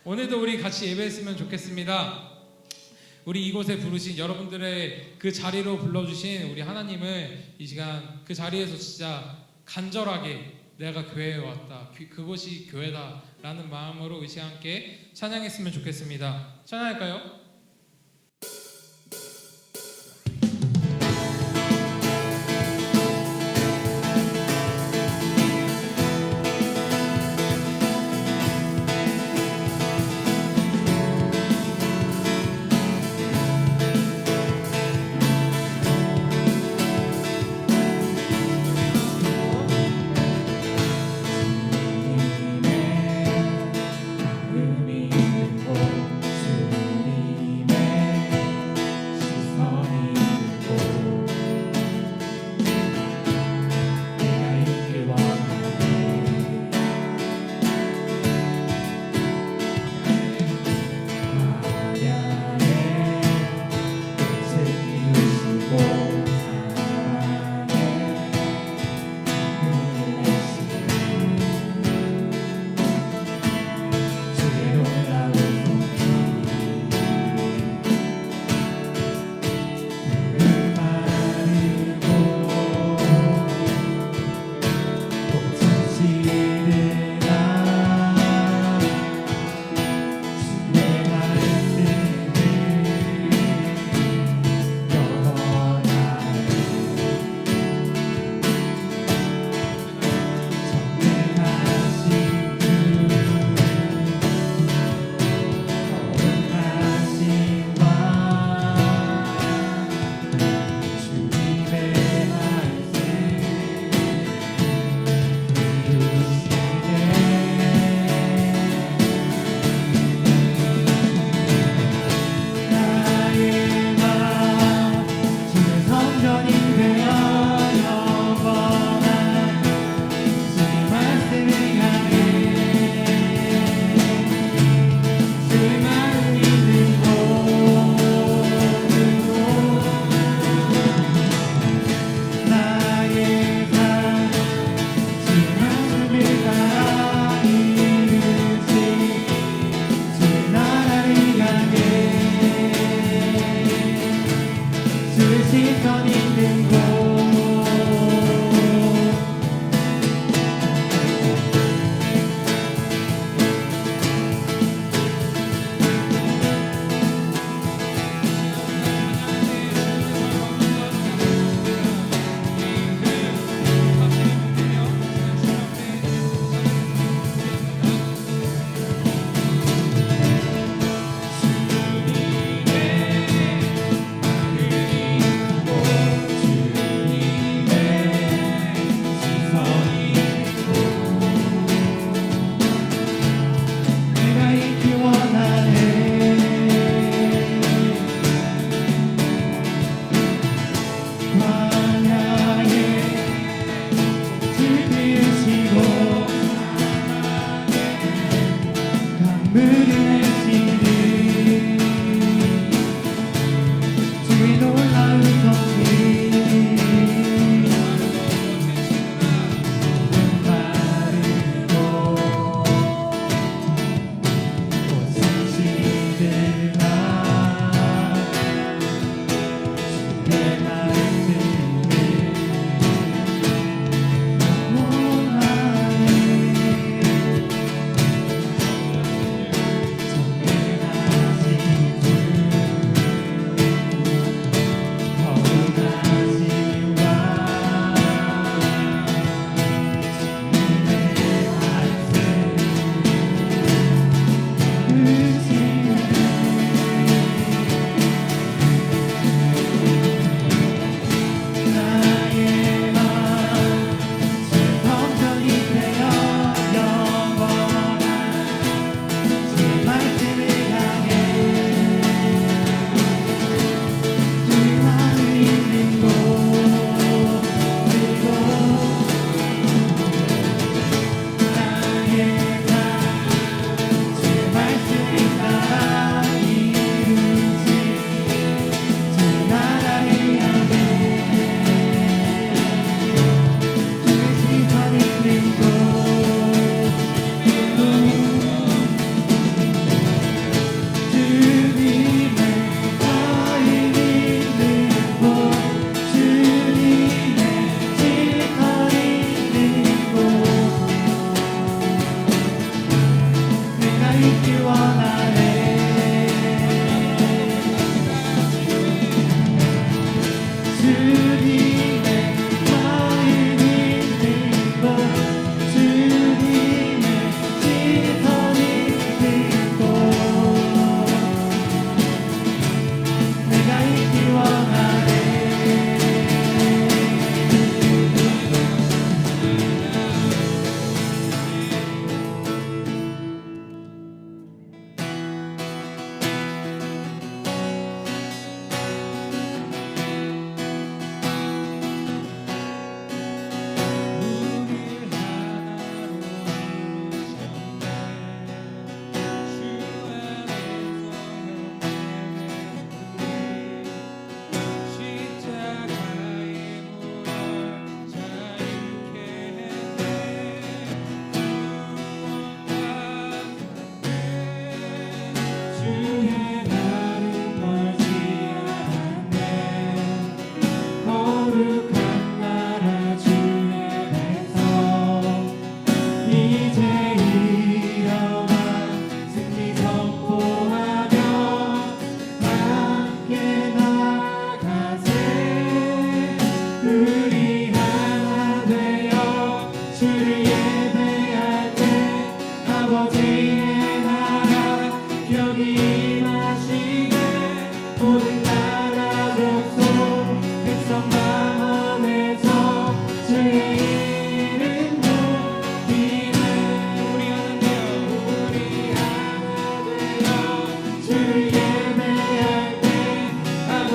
오늘도 우리 같이 예배했으면 좋겠습니다. 우리 이곳에 부르신 여러분들의 그 자리로 불러주신 우리 하나님을 이 시간 그 자리에서 진짜 간절하게 내가 교회에 왔다, 그곳이 교회다 라는 마음으로 이 시간 함께 찬양했으면 좋겠습니다. 찬양할까요?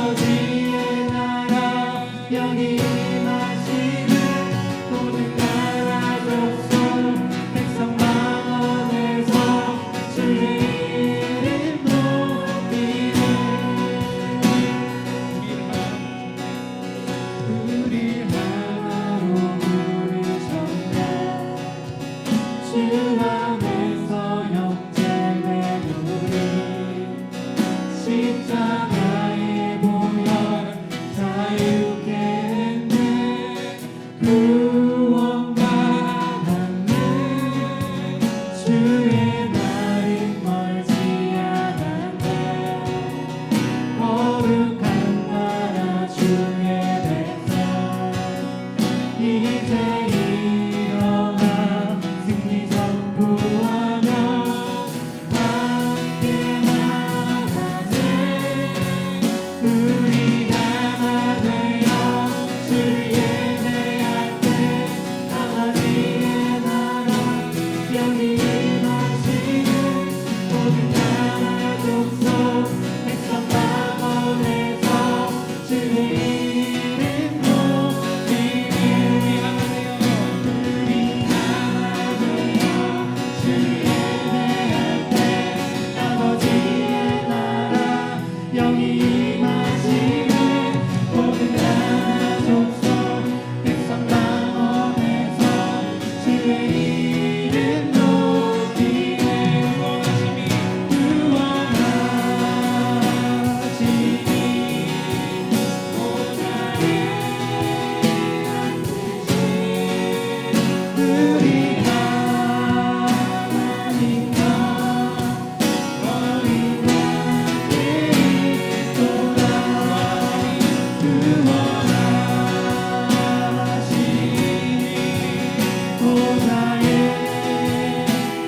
아버지의 나라 여기 임하시는 모든 나라 족속 백성 만원에서 주의 이름 높이네. 우리 하나로 부르셨네. 주 안에서 형제된 우리 십자가의 보혈 자유케 했네. 구원받았네. 주의 날은 멀지 않았네. 거룩한 나라 주의 백성 이제 일어나 승리 선포하며 함께 나가네. 우리 하나 되어 주를 예배할 때 아버지의 나라 여기 임하시는 모든 나라 족속 백성 만원에서 주의 이름 높이네. 우리 하나 되어 주를 예배할 때 아버지의 나라 여기 임하시는 모든 나라 족속 백성 만원에서 주의 이름 높이네. 우리 하나님과 너희와 함께 돌아와 구원하시니 보좌에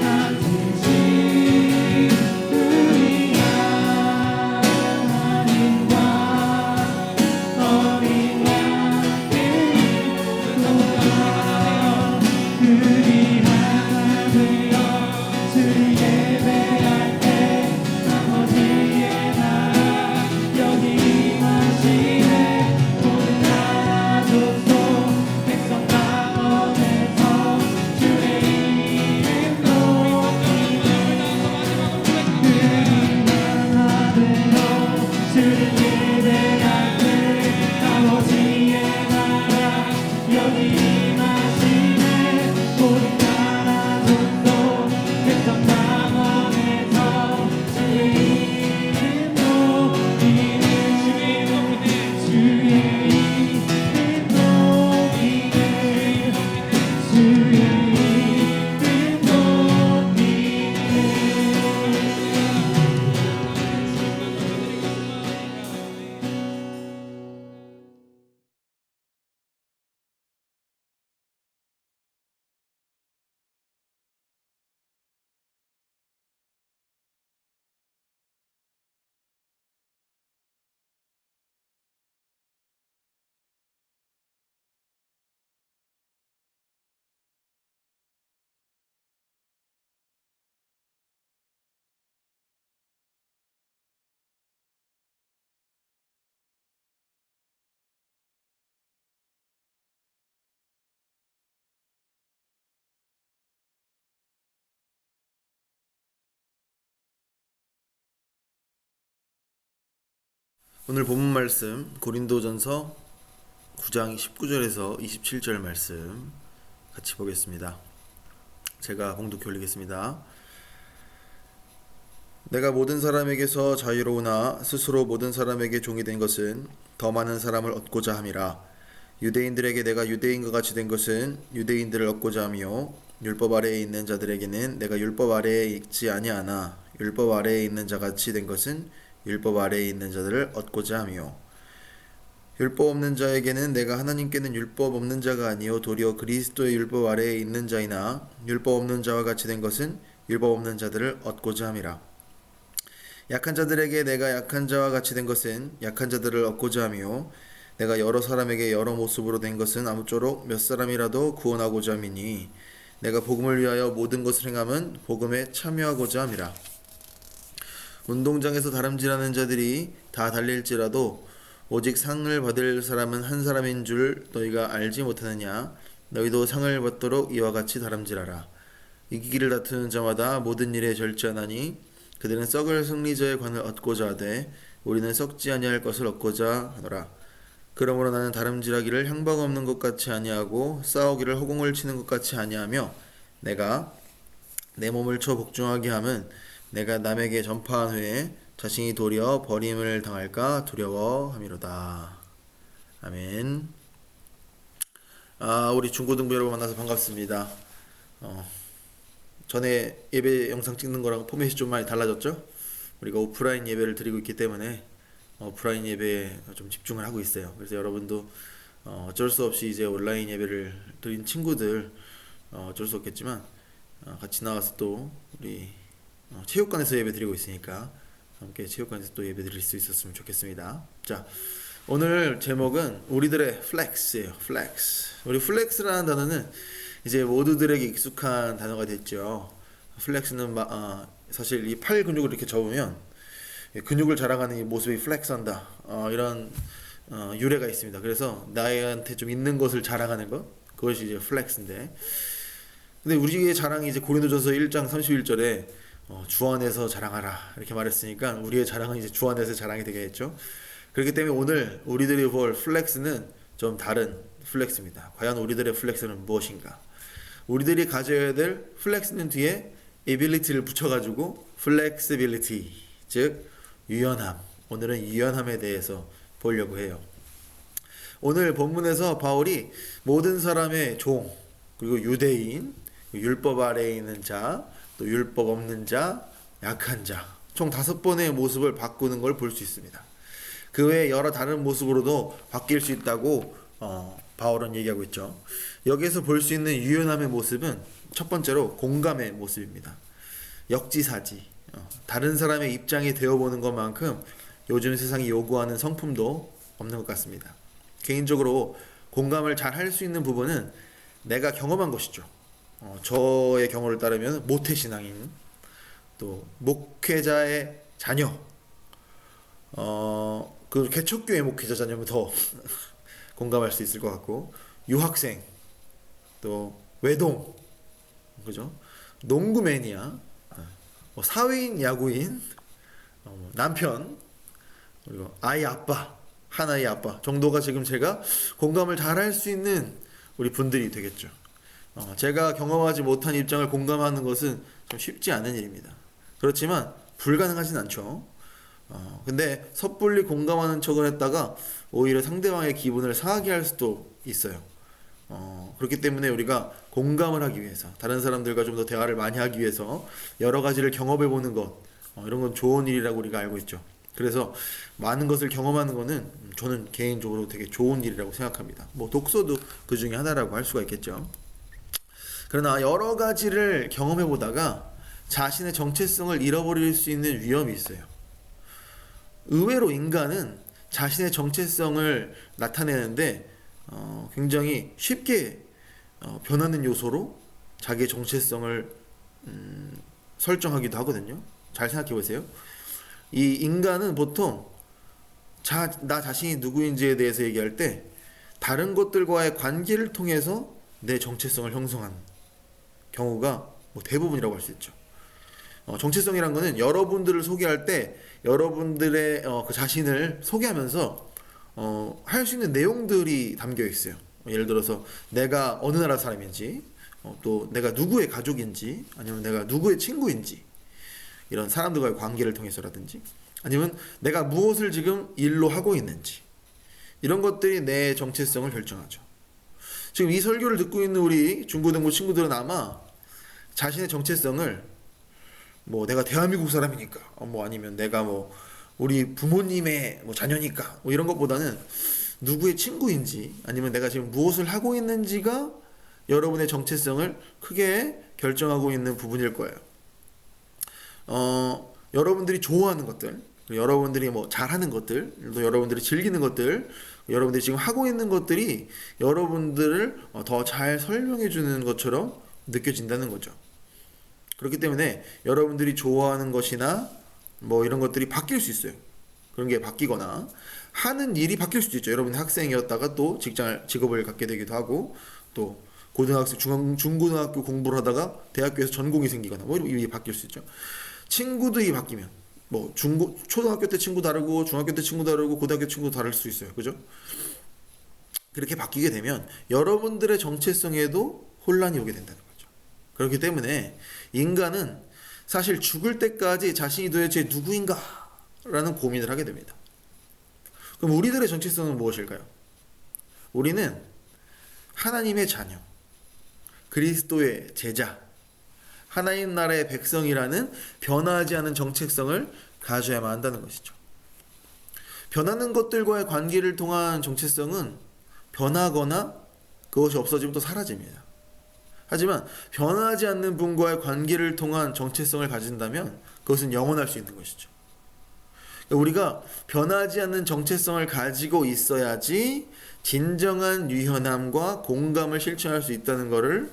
앉으신 우리 하나님과 너희와 함께 돌아와 우리 하나 되어 주를 예배할 때 아버지의 나라 여기 임하시네. 모든 나라 족속 백성 만원에서 주의 이름 높이네. 우리 하나 되어 주를 예배할 때 아버지의 나라 여기 임하시네. 모든 나라 족속 백성 만원에서 주의 이름 높이네. 주의 이름 높이네. 주의 이름 높이네. 오늘 본문 말씀 고린도전서 9장 19절에서 27절 말씀 같이 보겠습니다. 제가 봉독해 올리겠습니다. 내가 모든 사람에게서 자유로우나 스스로 모든 사람에게 종이 된 것은 더 많은 사람을 얻고자 함이라. 유대인들에게 내가 유대인과 같이 된 것은 유대인들을 얻고자 하며 율법 아래에 있는 자들에게는 내가 율법 아래에 있지 아니하나 율법 아래에 있는 자같이 된 것은 율법 아래에 있는 자들을 얻고자 하며 율법 없는 자에게는 내가 하나님께는 율법 없는 자가 아니요 도리어 그리스도의 율법 아래에 있는 자이나 율법 없는 자와 같이 된 것은 율법 없는 자들을 얻고자 함이라. 약한 자들에게 내가 약한 자와 같이 된 것은 약한 자들을 얻고자 하며 내가 여러 사람에게 여러 모습으로 된 것은 아무쪼록 몇 사람이라도 구원하고자 함이니 내가 복음을 위하여 모든 것을 행함은 복음에 참여하고자 함이라. 운동장에서 다름질하는 자들이 다 달릴지라도 오직 상을 받을 사람은 한 사람인 줄 너희가 알지 못하느냐? 너희도 상을 받도록 이와 같이 다름질하라. 이기기를 다투는 자마다 모든 일에 절제하나니 그들은 썩을 승리자의 관을 얻고자 하되 우리는 썩지 아니할 것을 얻고자 하노라. 그러므로 나는 다름질하기를 향방 없는 것 같이 아니하고 싸우기를 허공을 치는 것 같이 아니하며 내가 내 몸을 쳐 복종하게 함은 내가 남에게 전파한 후에 자신이 도리어 버림을 당할까 두려워함이로다. 아멘. 우리 중고등부 여러분 만나서 반갑습니다. 전에 예배 영상 찍는 거랑 포맷이 좀 많이 달라졌죠? 우리가 오프라인 예배를 드리고 있기 때문에 오프라인 예배에 좀 집중을 하고 있어요. 그래서 여러분도 어쩔 수 없이 이제 온라인 예배를 드린 친구들 어쩔 수 없겠지만 같이 나와서 또 우리 체육관에서 예배 드리고 있으니까 함께 체육관에서 또 예배 드릴 수 있었으면 좋겠습니다. 자, 오늘 제목은 우리들의 플렉스예요. 플렉스. 우리 플렉스라는 단어는 이제 모두들에게 익숙한 단어가 됐죠. 플렉스는 사실 이 팔 근육을 이렇게 접으면 근육을 자랑하는 이 모습이 플렉스한다. 이런 유래가 있습니다. 그래서 나한테 좀 있는 것을 자랑하는 것, 그것이 이제 플렉스인데. 근데 우리의 자랑이 이제 고린도전서 1장 31절에 주 안에서 자랑하라 이렇게 말했으니까 우리의 자랑은 이제 주 안에서 자랑이 되겠죠. 그렇기 때문에 오늘 우리들이 볼 플렉스는 좀 다른 플렉스입니다. 과연 우리들의 플렉스는 무엇인가? 우리들이 가져야 될 플렉스는 뒤에 ability를 붙여가지고 flexibility, 즉 유연함. 오늘은 유연함에 대해서 보려고 해요. 오늘 본문에서 바울이 모든 사람의 종, 그리고 유대인, 율법 아래에 있는 자, 또 율법 없는 자, 약한 자, 총 5번의 모습을 바꾸는 걸 볼 수 있습니다. 그 외에 여러 다른 모습으로도 바뀔 수 있다고 바울은 얘기하고 있죠. 여기에서 볼 수 있는 유연함의 모습은 첫 번째로 공감의 모습입니다. 역지사지, 다른 사람의 입장이 되어보는 것만큼 요즘 세상이 요구하는 성품도 없는 것 같습니다. 개인적으로 공감을 잘 할 수 있는 부분은 내가 경험한 것이죠. 저의 경험을 따르면 모태신앙인, 또 목회자의 자녀, 그 개척교회 목회자 자녀면 더 공감할 수 있을 것 같고, 유학생, 또 외동, 그죠? 농구 매니아, 사회인, 야구인, 남편, 그리고 아이 아빠, 하나의 아빠 정도가 지금 제가 공감을 잘 할 수 있는 우리 분들이 되겠죠. 제가 경험하지 못한 입장을 공감하는 것은 좀 쉽지 않은 일입니다. 그렇지만 불가능하진 않죠. 근데 섣불리 공감하는 척을 했다가 오히려 상대방의 기분을 상하게 할 수도 있어요. 그렇기 때문에 우리가 공감을 하기 위해서, 다른 사람들과 좀 더 대화를 많이 하기 위해서 여러 가지를 경험해 보는 것, 이런 건 좋은 일이라고 우리가 알고 있죠. 그래서 많은 것을 경험하는 것은 저는 개인적으로 되게 좋은 일이라고 생각합니다. 뭐 독서도 그 중에 하나라고 할 수가 있겠죠. 그러나 여러 가지를 경험해 보다가 자신의 정체성을 잃어버릴 수 있는 위험이 있어요. 의외로 인간은 자신의 정체성을 나타내는데 굉장히 쉽게 변하는 요소로 자기의 정체성을 설정하기도 하거든요. 잘 생각해 보세요. 이 인간은 보통 나 자신이 누구인지에 대해서 얘기할 때 다른 것들과의 관계를 통해서 내 정체성을 형성하는 경우가 뭐 대부분이라고 할 수 있죠. 정체성이란 거는 여러분들을 소개할 때 여러분들의 그 자신을 소개하면서 할 수 있는 내용들이 담겨 있어요. 예를 들어서 내가 어느 나라 사람인지, 또 내가 누구의 가족인지, 아니면 내가 누구의 친구인지, 이런 사람들과의 관계를 통해서라든지, 아니면 내가 무엇을 지금 일로 하고 있는지, 이런 것들이 내 정체성을 결정하죠. 지금 이 설교를 듣고 있는 우리 중고등부 친구들은 아마 자신의 정체성을 뭐 내가 대한민국 사람이니까, 뭐 아니면 내가 뭐 우리 부모님의 뭐 자녀니까, 뭐 이런 것보다는 누구의 친구인지, 아니면 내가 지금 무엇을 하고 있는지가 여러분의 정체성을 크게 결정하고 있는 부분일 거예요. 여러분들이 좋아하는 것들, 여러분들이 뭐 잘하는 것들, 또 여러분들이 즐기는 것들, 여러분들이 지금 하고 있는 것들이 여러분들을 더 잘 설명해 주는 것처럼 느껴진다는 거죠. 그렇기 때문에 여러분들이 좋아하는 것이나 뭐 이런 것들이 바뀔 수 있어요. 그런 게 바뀌거나, 하는 일이 바뀔 수도 있죠. 여러분 학생이었다가 또 직업을 갖게 되기도 하고, 또 고등학생, 중고등학교 공부를 하다가 대학교에서 전공이 생기거나 뭐 이게 바뀔 수 있죠. 친구들이 바뀌면 뭐 초등학교 때 친구 다르고 중학교 때 친구 다르고 고등학교 친구 다를 수 있어요. 그죠? 그렇게 바뀌게 되면 여러분들의 정체성에도 혼란이 오게 된다는 거죠. 그렇기 때문에 인간은 사실 죽을 때까지 자신이 도대체 누구인가 라는 고민을 하게 됩니다. 그럼 우리들의 정체성은 무엇일까요? 우리는 하나님의 자녀, 그리스도의 제자, 하나님 나라의 백성이라는 변하지 않은 정체성을 가져야만 한다는 것이죠. 변하는 것들과의 관계를 통한 정체성은 변하거나 그것이 없어지면 또 사라집니다. 하지만 변하지 않는 분과의 관계를 통한 정체성을 가진다면 그것은 영원할 수 있는 것이죠. 우리가 변하지 않는 정체성을 가지고 있어야지 진정한 유연함과 공감을 실천할 수 있다는 것을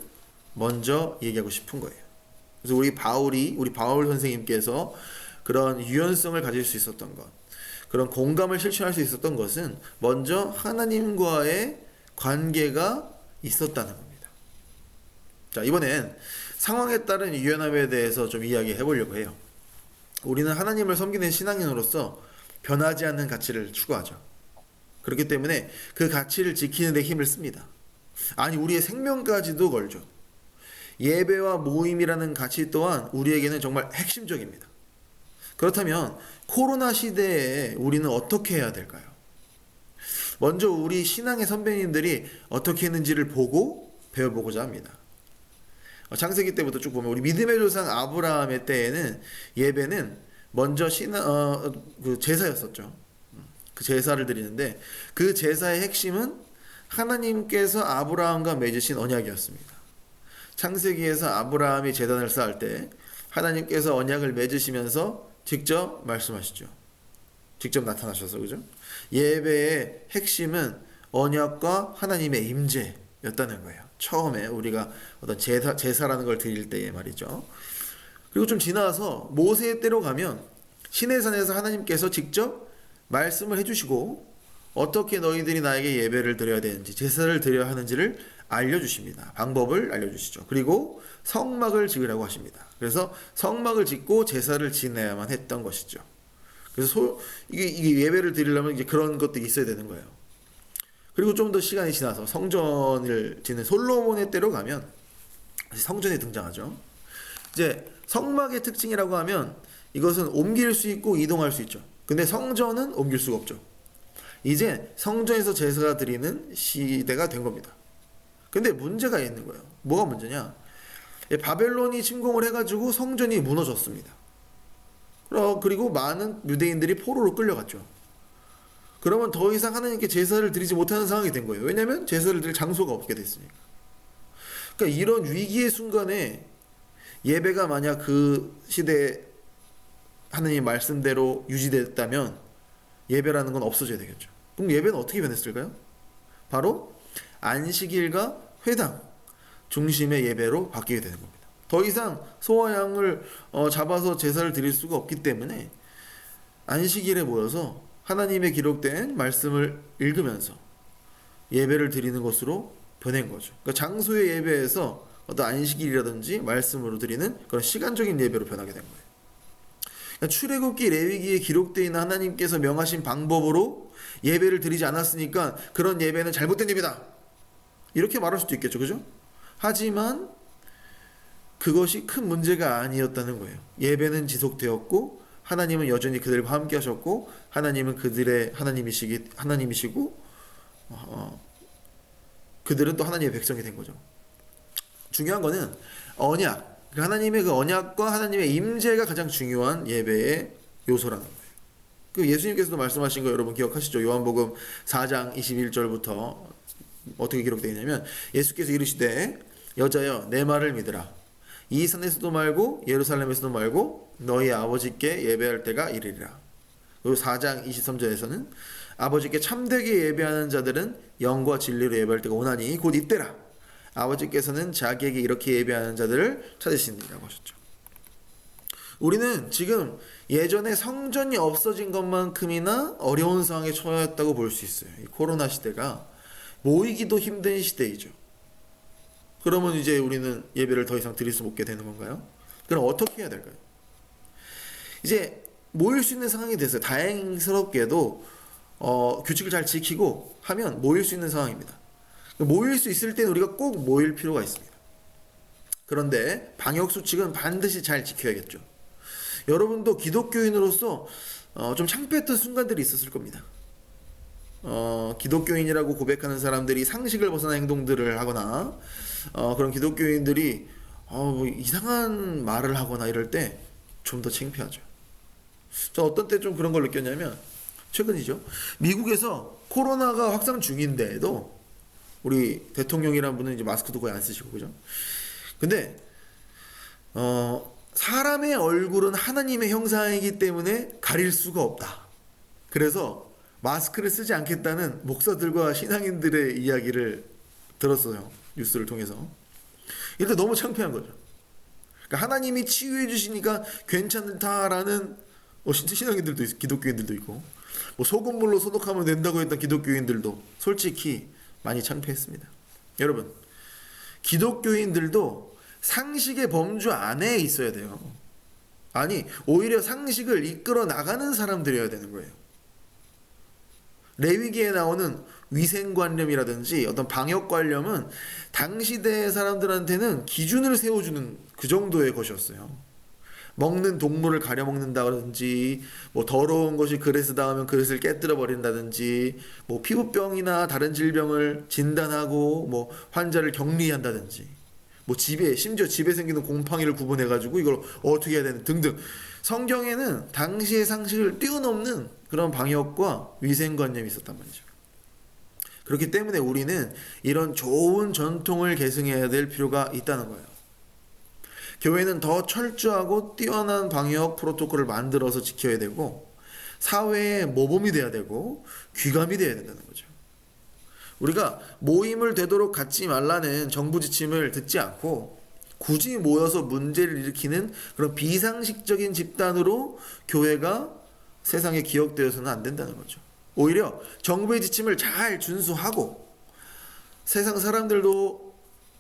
먼저 얘기하고 싶은 거예요. 그래서 우리 바울 선생님께서 그런 유연성을 가질 수 있었던 것, 그런 공감을 실천할 수 있었던 것은 먼저 하나님과의 관계가 있었다는 겁니다. 자, 이번엔 상황에 따른 유연함에 대해서 좀 이야기해 보려고 해요. 우리는 하나님을 섬기는 신앙인으로서 변하지 않는 가치를 추구하죠. 그렇기 때문에 그 가치를 지키는 데 힘을 씁니다. 아니, 우리의 생명까지도 걸죠. 예배와 모임이라는 가치 또한 우리에게는 정말 핵심적입니다. 그렇다면 코로나 시대에 우리는 어떻게 해야 될까요? 먼저 우리 신앙의 선배님들이 어떻게 했는지를 보고 배워보고자 합니다. 창세기 때부터 쭉 보면 우리 믿음의 조상 아브라함의 때에는 예배는 먼저 그 제사였었죠. 그 제사를 드리는데 그 제사의 핵심은 하나님께서 아브라함과 맺으신 언약이었습니다. 창세기에서 아브라함이 제단을 쌓을 때 하나님께서 언약을 맺으시면서 직접 말씀하시죠. 직접 나타나셔서, 그죠? 예배의 핵심은 언약과 하나님의 임재였다는 거예요. 처음에 우리가 어떤 제사라는 걸 드릴 때에 말이죠. 그리고 좀 지나서 모세의 때로 가면 시내산에서 하나님께서 직접 말씀을 해주시고 어떻게 너희들이 나에게 예배를 드려야 되는지, 제사를 드려야 하는지를 알려주십니다. 방법을 알려주시죠. 그리고 성막을 지으라고 하십니다. 그래서 성막을 짓고 제사를 지내야만 했던 것이죠. 그래서 이게 예배를 드리려면 이제 그런 것들이 있어야 되는 거예요. 그리고 좀 더 시간이 지나서 성전을 짓는 솔로몬의 때로 가면 성전이 등장하죠. 이제 성막의 특징이라고 하면 이것은 옮길 수 있고 이동할 수 있죠. 근데 성전은 옮길 수가 없죠. 이제 성전에서 제사가 드리는 시대가 된 겁니다. 근데 문제가 있는 거예요. 뭐가 문제냐? 바벨론이 침공을 해가지고 성전이 무너졌습니다. 그리고 많은 유대인들이 포로로 끌려갔죠. 그러면 더 이상 하나님께 제사를 드리지 못하는 상황이 된 거예요. 왜냐하면 제사를 드릴 장소가 없게 됐으니까. 그러니까 이런 위기의 순간에 예배가 만약 그 시대에 하나님 말씀대로 유지됐다면 예배라는 건 없어져야 되겠죠. 그럼 예배는 어떻게 변했을까요? 바로 안식일과 회당 중심의 예배로 바뀌게 되는 겁니다. 더 이상 소와 양을 잡아서 제사를 드릴 수가 없기 때문에 안식일에 모여서 하나님의 기록된 말씀을 읽으면서 예배를 드리는 것으로 변한 거죠. 그러니까 장소의 예배에서 어떤 안식일이라든지 말씀으로 드리는 그런 시간적인 예배로 변하게 된 거예요. 그러니까 출애굽기, 레위기에 기록되어 있는 하나님께서 명하신 방법으로 예배를 드리지 않았으니까 그런 예배는 잘못된 예배다, 이렇게 말할 수도 있겠죠. 그죠? 하지만 그것이 큰 문제가 아니었다는 거예요. 예배는 지속되었고 하나님은 여전히 그들과 함께 하셨고 하나님은 그들의 하나님이시고 그들은 또 하나님의 백성이 된 거죠. 중요한 거는 언약, 하나님의 그 언약과 하나님의 임재가 가장 중요한 예배의 요소라는 거예요. 그 예수님께서도 말씀하신 거 여러분 기억하시죠? 요한복음 4장 21절부터 어떻게 기록되어 있냐면 예수께서 이르시되 여자여 내 말을 믿으라. 이 산에서도 말고 예루살렘에서도 말고 너희 아버지께 예배할 때가 이르리라. 그리고 4장 23절에서는 아버지께 참되게 예배하는 자들은 영과 진리로 예배할 때가 오나니 곧 이때라. 아버지께서는 자기에게 이렇게 예배하는 자들을 찾으시니라고 하셨죠. 우리는 지금 예전에 성전이 없어진 것만큼이나 어려운 상황에 처했다고 볼 수 있어요. 이 코로나 시대가 모이기도 힘든 시대이죠. 그러면 이제 우리는 예배를 더 이상 드릴 수 없게 되는 건가요? 그럼 어떻게 해야 될까요? 이제 모일 수 있는 상황이 됐어요. 다행스럽게도 규칙을 잘 지키고 하면 모일 수 있는 상황입니다. 모일 수 있을 때는 우리가 꼭 모일 필요가 있습니다. 그런데 방역 수칙은 반드시 잘 지켜야겠죠. 여러분도 기독교인으로서 좀 창피했던 순간들이 있었을 겁니다. 기독교인이라고 고백하는 사람들이 상식을 벗어난 행동들을 하거나 그런 기독교인들이 뭐 이상한 말을 하거나 이럴 때 좀 더 창피하죠. 저 어떤 때 좀 그런 걸 느꼈냐면 최근이죠. 미국에서 코로나가 확산 중인데도 우리 대통령이란 분은 이제 마스크도 거의 안 쓰시고 그죠? 근데 사람의 얼굴은 하나님의 형상이기 때문에 가릴 수가 없다. 그래서 마스크를 쓰지 않겠다는 목사들과 신앙인들의 이야기를 들었어요. 뉴스를 통해서. 이럴 때 너무 창피한 거죠. 그러니까 하나님이 치유해 주시니까 괜찮다라는 신앙인들도 있고 기독교인들도 있고 뭐 소금물로 소독하면 된다고 했던 기독교인들도 솔직히 많이 창피했습니다. 여러분, 기독교인들도 상식의 범주 안에 있어야 돼요. 아니, 오히려 상식을 이끌어 나가는 사람들이어야 되는 거예요. 레위기에 나오는 위생관념이라든지 어떤 방역관념은 당시대 사람들한테는 기준을 세워주는 그 정도의 것이었어요. 먹는 동물을 가려먹는다든지 뭐 더러운 것이 그릇에 닿으면 그릇을 깨뜨려 버린다든지 뭐 피부병이나 다른 질병을 진단하고 뭐 환자를 격리한다든지 뭐 심지어 집에 생기는 곰팡이를 구분해가지고 이걸 어떻게 해야 되는 등등 성경에는 당시의 상식을 뛰어넘는 그런 방역과 위생관념이 있었단 말이죠. 그렇기 때문에 우리는 이런 좋은 전통을 계승해야 될 필요가 있다는 거예요. 교회는 더 철저하고 뛰어난 방역 프로토콜을 만들어서 지켜야 되고 사회의 모범이 돼야 되고 귀감이 돼야 된다는 거죠. 우리가 모임을 되도록 갖지 말라는 정부 지침을 듣지 않고 굳이 모여서 문제를 일으키는 그런 비상식적인 집단으로 교회가 세상에 기억되어서는 안 된다는 거죠. 오히려 정부의 지침을 잘 준수하고 세상 사람들도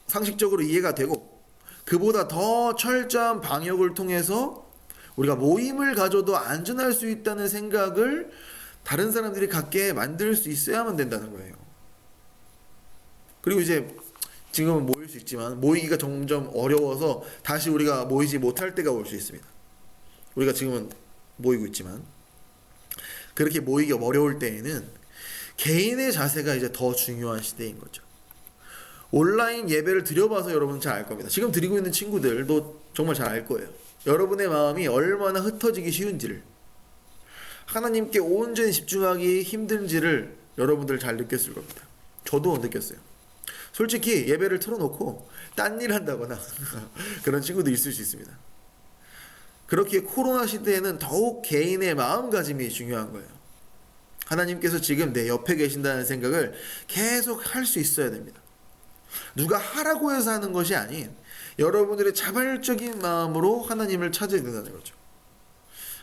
상식적으로 이해가 되고 그보다 더 철저한 방역을 통해서 우리가 모임을 가져도 안전할 수 있다는 생각을 다른 사람들이 갖게 만들 수 있어야만 된다는 거예요. 그리고 이제 지금은 모일 수 있지만 모이기가 점점 어려워서 다시 우리가 모이지 못할 때가 올 수 있습니다. 우리가 지금은 모이고 있지만 그렇게 모이기가 어려울 때에는 개인의 자세가 이제 더 중요한 시대인 거죠. 온라인 예배를 드려봐서 여러분 잘 알 겁니다. 지금 드리고 있는 친구들도 정말 잘 알 거예요. 여러분의 마음이 얼마나 흩어지기 쉬운지를, 하나님께 온전히 집중하기 힘든지를 여러분들 잘 느꼈을 겁니다. 저도 느꼈어요. 솔직히 예배를 틀어놓고 딴 일 한다거나 그런 친구도 있을 수 있습니다. 그렇게 코로나 시대에는 더욱 개인의 마음가짐이 중요한 거예요. 하나님께서 지금 내 옆에 계신다는 생각을 계속 할 수 있어야 됩니다. 누가 하라고 해서 하는 것이 아닌 여러분들의 자발적인 마음으로 하나님을 찾아야 된다는 거죠.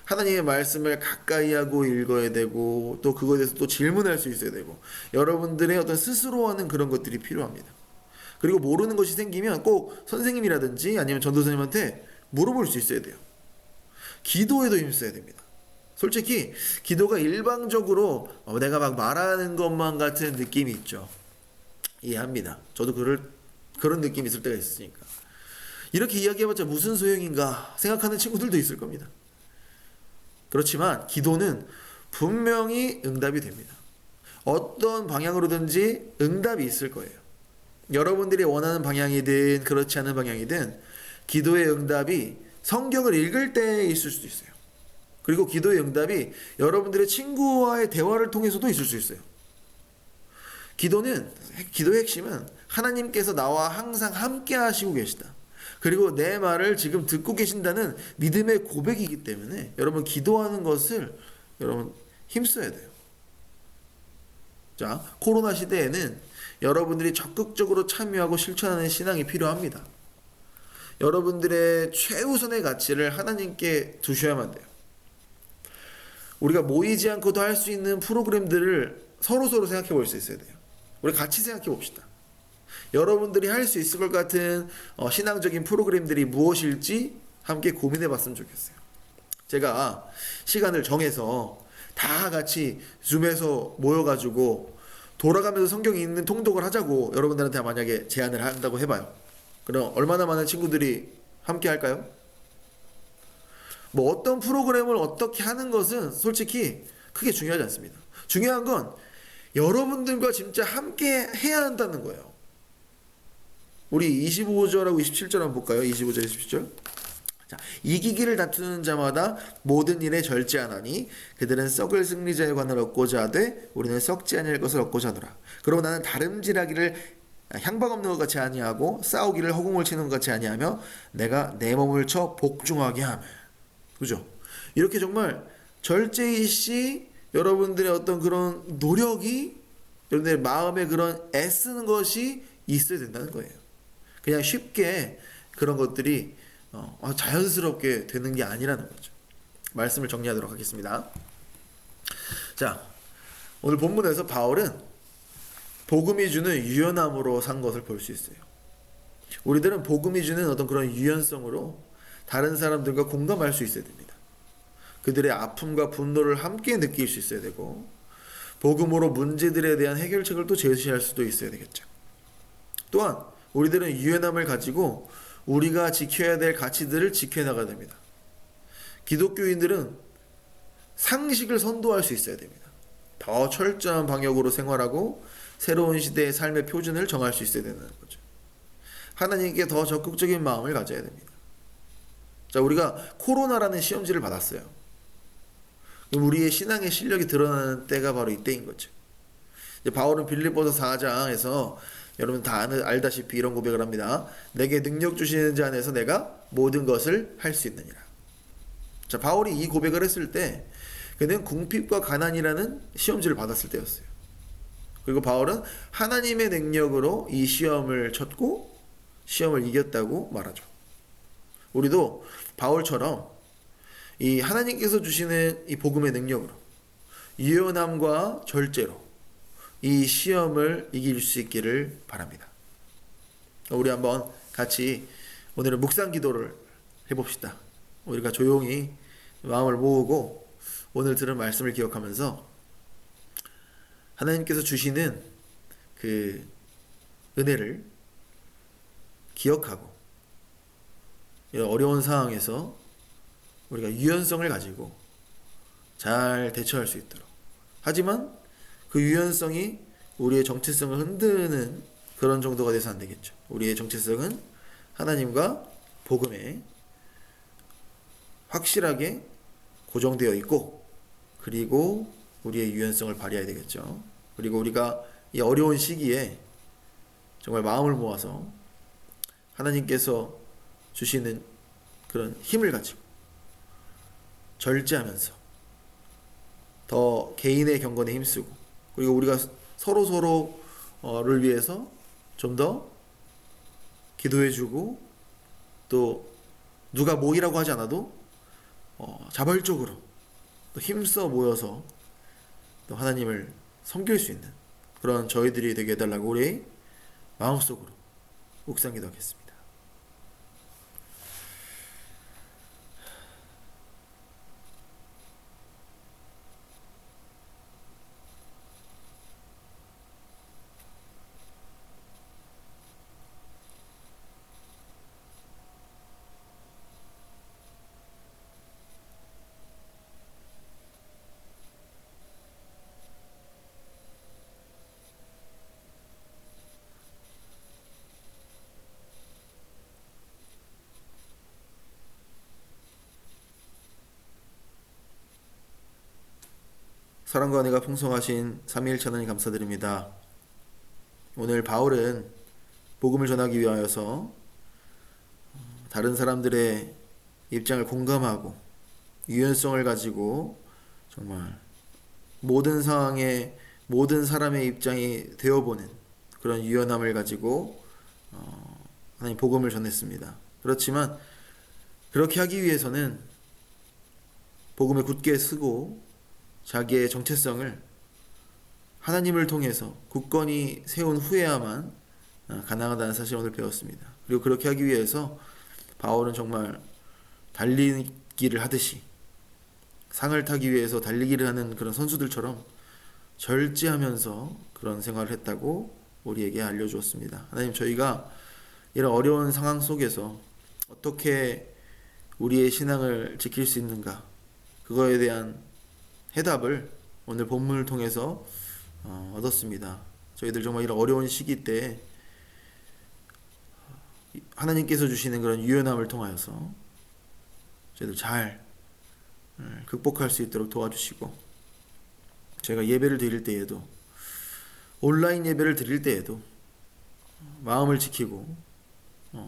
하나님의 말씀을 가까이 하고 읽어야 되고 또 그거에 대해서 또 질문할 수 있어야 되고 여러분들의 어떤 스스로 하는 그런 것들이 필요합니다. 그리고 모르는 것이 생기면 꼭 선생님이라든지 아니면 전도사님한테 물어볼 수 있어야 돼요. 기도에도 힘써야 됩니다. 솔직히 기도가 일방적으로 내가 막 말하는 것만 같은 느낌이 있죠. 이해합니다. 저도 그런 느낌이 있을 때가 있으니까. 이렇게 이야기해봤자 무슨 소용인가 생각하는 친구들도 있을 겁니다. 그렇지만 기도는 분명히 응답이 됩니다. 어떤 방향으로든지 응답이 있을 거예요. 여러분들이 원하는 방향이든 그렇지 않은 방향이든 기도의 응답이 성경을 읽을 때 있을 수도 있어요. 그리고 기도의 응답이 여러분들의 친구와의 대화를 통해서도 있을 수 있어요. 기도의 핵심은 하나님께서 나와 항상 함께 하시고 계시다. 그리고 내 말을 지금 듣고 계신다는 믿음의 고백이기 때문에 여러분 기도하는 것을 여러분 힘써야 돼요. 자, 코로나 시대에는 여러분들이 적극적으로 참여하고 실천하는 신앙이 필요합니다. 여러분들의 최우선의 가치를 하나님께 두셔야만 돼요. 우리가 모이지 않고도 할 수 있는 프로그램들을 서로서로 생각해 볼 수 있어야 돼요. 우리 같이 생각해 봅시다. 여러분들이 할 수 있을 것 같은 신앙적인 프로그램들이 무엇일지 함께 고민해 봤으면 좋겠어요. 제가 시간을 정해서 다 같이 줌에서 모여가지고 돌아가면서 성경이 있는 통독을 하자고 여러분들한테 만약에 제안을 한다고 해봐요. 그럼 얼마나 많은 친구들이 함께 할까요? 뭐 어떤 프로그램을 어떻게 하는 것은 솔직히 크게 중요하지 않습니다. 중요한 건 여러분들과 진짜 함께 해야 한다는 거예요. 우리 25절하고 27절 한번 볼까요? 25절, 27절. 자, 이기기를 다투는 자마다 모든 일에 절제하나니 그들은 썩을 승리자의 관을 얻고자 하되 우리는 썩지 아니할 것을 얻고자 하노라. 그러고 나는 다름질하기를 향방 없는 것 같이 아니하고 싸우기를 허공을 치는 것 같이 아니하며 내가 내 몸을 쳐 복종하게 하며. 그죠? 이렇게 정말 절제이시 여러분들의 어떤 그런 노력이 여러분들의 마음에 그런 애쓰는 것이 있어야 된다는 거예요. 그냥 쉽게 그런 것들이 자연스럽게 되는 게 아니라는 거죠. 말씀을 정리하도록 하겠습니다. 자, 오늘 본문에서 바울은 복음이 주는 유연함으로 산 것을 볼 수 있어요. 우리들은 복음이 주는 어떤 그런 유연성으로 다른 사람들과 공감할 수 있어야 됩니다. 그들의 아픔과 분노를 함께 느낄 수 있어야 되고 복음으로 문제들에 대한 해결책을 또 제시할 수도 있어야 되겠죠. 또한 우리들은 유연함을 가지고 우리가 지켜야 될 가치들을 지켜나가야 됩니다. 기독교인들은 상식을 선도할 수 있어야 됩니다. 더 철저한 방역으로 생활하고 새로운 시대의 삶의 표준을 정할 수 있어야 되는 거죠. 하나님께 더 적극적인 마음을 가져야 됩니다. 자, 우리가 코로나라는 시험지를 받았어요. 우리의 신앙의 실력이 드러나는 때가 바로 이때인 거죠. 바울은 빌립보서 4장에서 여러분 다 알다시피 이런 고백을 합니다. 내게 능력 주시는 자 안에서 내가 모든 것을 할 수 있느니라. 자, 바울이 이 고백을 했을 때 그는 궁핍과 가난이라는 시험지를 받았을 때였어요. 그리고 바울은 하나님의 능력으로 이 시험을 쳤고 시험을 이겼다고 말하죠. 우리도 바울처럼 이 하나님께서 주시는 이 복음의 능력으로 유연함과 절제로 이 시험을 이길 수 있기를 바랍니다. 우리 한번 같이 오늘은 묵상 기도를 해봅시다. 우리가 조용히 마음을 모으고 오늘 들은 말씀을 기억하면서 하나님께서 주시는 그 은혜를 기억하고 이런 어려운 상황에서 우리가 유연성을 가지고 잘 대처할 수 있도록. 하지만 그 유연성이 우리의 정체성을 흔드는 그런 정도가 돼서 안 되겠죠. 우리의 정체성은 하나님과 복음에 확실하게 고정되어 있고 그리고 우리의 유연성을 발휘해야 되겠죠. 그리고 우리가 이 어려운 시기에 정말 마음을 모아서 하나님께서 주시는 그런 힘을 가지고 절제하면서 더 개인의 경건에 힘쓰고 그리고 우리가 서로를 위해서 좀 더 기도해주고 또 누가 모이라고 하지 않아도 자발적으로 또 힘써 모여서 또 하나님을 섬길 수 있는 그런 저희들이 되게 해달라고 우리 마음속으로 묵상 기도하겠습니다. 사랑과 은혜가 풍성하신 삼위일체 하나님 감사드립니다. 오늘 바울은 복음을 전하기 위하여서 다른 사람들의 입장을 공감하고 유연성을 가지고 정말 모든 상황에 모든 사람의 입장이 되어보는 그런 유연함을 가지고 하나님 복음을 전했습니다. 그렇지만 그렇게 하기 위해서는 복음을 굳게 쓰고 자기의 정체성을 하나님을 통해서 굳건히 세운 후에야만 가능하다는 사실을 오늘 배웠습니다. 그리고 그렇게 하기 위해서 바울은 정말 달리기를 하듯이 상을 타기 위해서 달리기를 하는 그런 선수들처럼 절제하면서 그런 생활을 했다고 우리에게 알려주었습니다. 하나님, 저희가 이런 어려운 상황 속에서 어떻게 우리의 신앙을 지킬 수 있는가, 그거에 대한 해답을 오늘 본문을 통해서 얻었습니다. 저희들 정말 이런 어려운 시기 때 하나님께서 주시는 그런 유연함을 통하여서 저희들 잘 극복할 수 있도록 도와주시고, 저희가 예배를 드릴 때에도, 온라인 예배를 드릴 때에도 마음을 지키고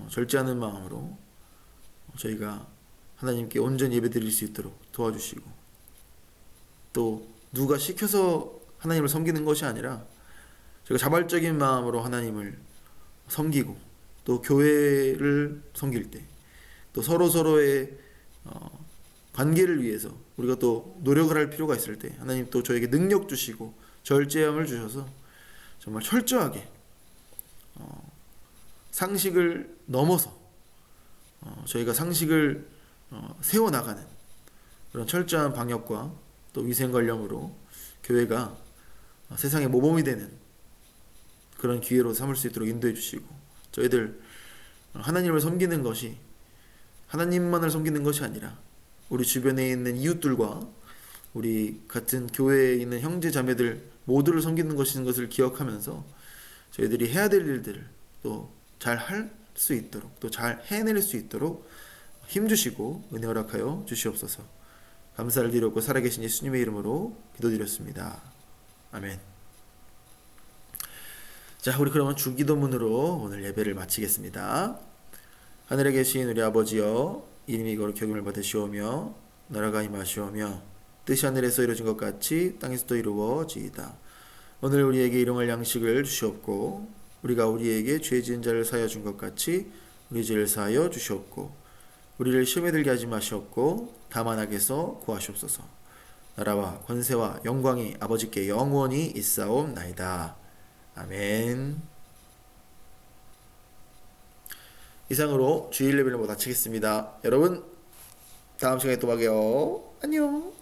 절제하는 마음으로 저희가 하나님께 온전히 예배 드릴 수 있도록 도와주시고, 또 누가 시켜서 하나님을 섬기는 것이 아니라 저희가 자발적인 마음으로 하나님을 섬기고, 또 교회를 섬길 때, 또 서로서로의 관계를 위해서 우리가 또 노력을 할 필요가 있을 때 하나님 또 저에게 능력 주시고 절제함을 주셔서 정말 철저하게 상식을 넘어서 저희가 상식을 세워나가는 그런 철저한 방역과 또 위생관념으로 교회가 세상의 모범이 되는 그런 기회로 삼을 수 있도록 인도해 주시고, 저희들 하나님을 섬기는 것이 하나님만을 섬기는 것이 아니라 우리 주변에 있는 이웃들과 우리 같은 교회에 있는 형제 자매들 모두를 섬기는 것을 기억하면서 저희들이 해야 될 일들을 또 잘 할 수 있도록, 또 잘 해낼 수 있도록 힘주시고 은혜 허락하여 주시옵소서. 감사를 드렸고 살아계신 예수님의 이름으로 기도드렸습니다. 아멘. 자, 우리 그러면 주기도문으로 오늘 예배를 마치겠습니다. 하늘에 계신 우리 아버지여, 이름이 거룩히 여김을 받으시오며 나라가 임하시오며 뜻이 하늘에서 이루어진 것 같이 땅에서도 이루어지이다. 오늘 우리에게 일용할 양식을 주시옵고, 우리가 우리에게 죄 지은 자를 사하여 준 것 같이 우리 죄를 사하여 주시옵고, 우리를 시험에 들게 하지 마시옵고 다만 악에서 구하시옵소서. 나라와 권세와 영광이 아버지께 영원히 있사옵나이다. 아멘. 이상으로 주일 예배를 마치겠습니다. 여러분, 다음 시간에 또 봬요. 안녕.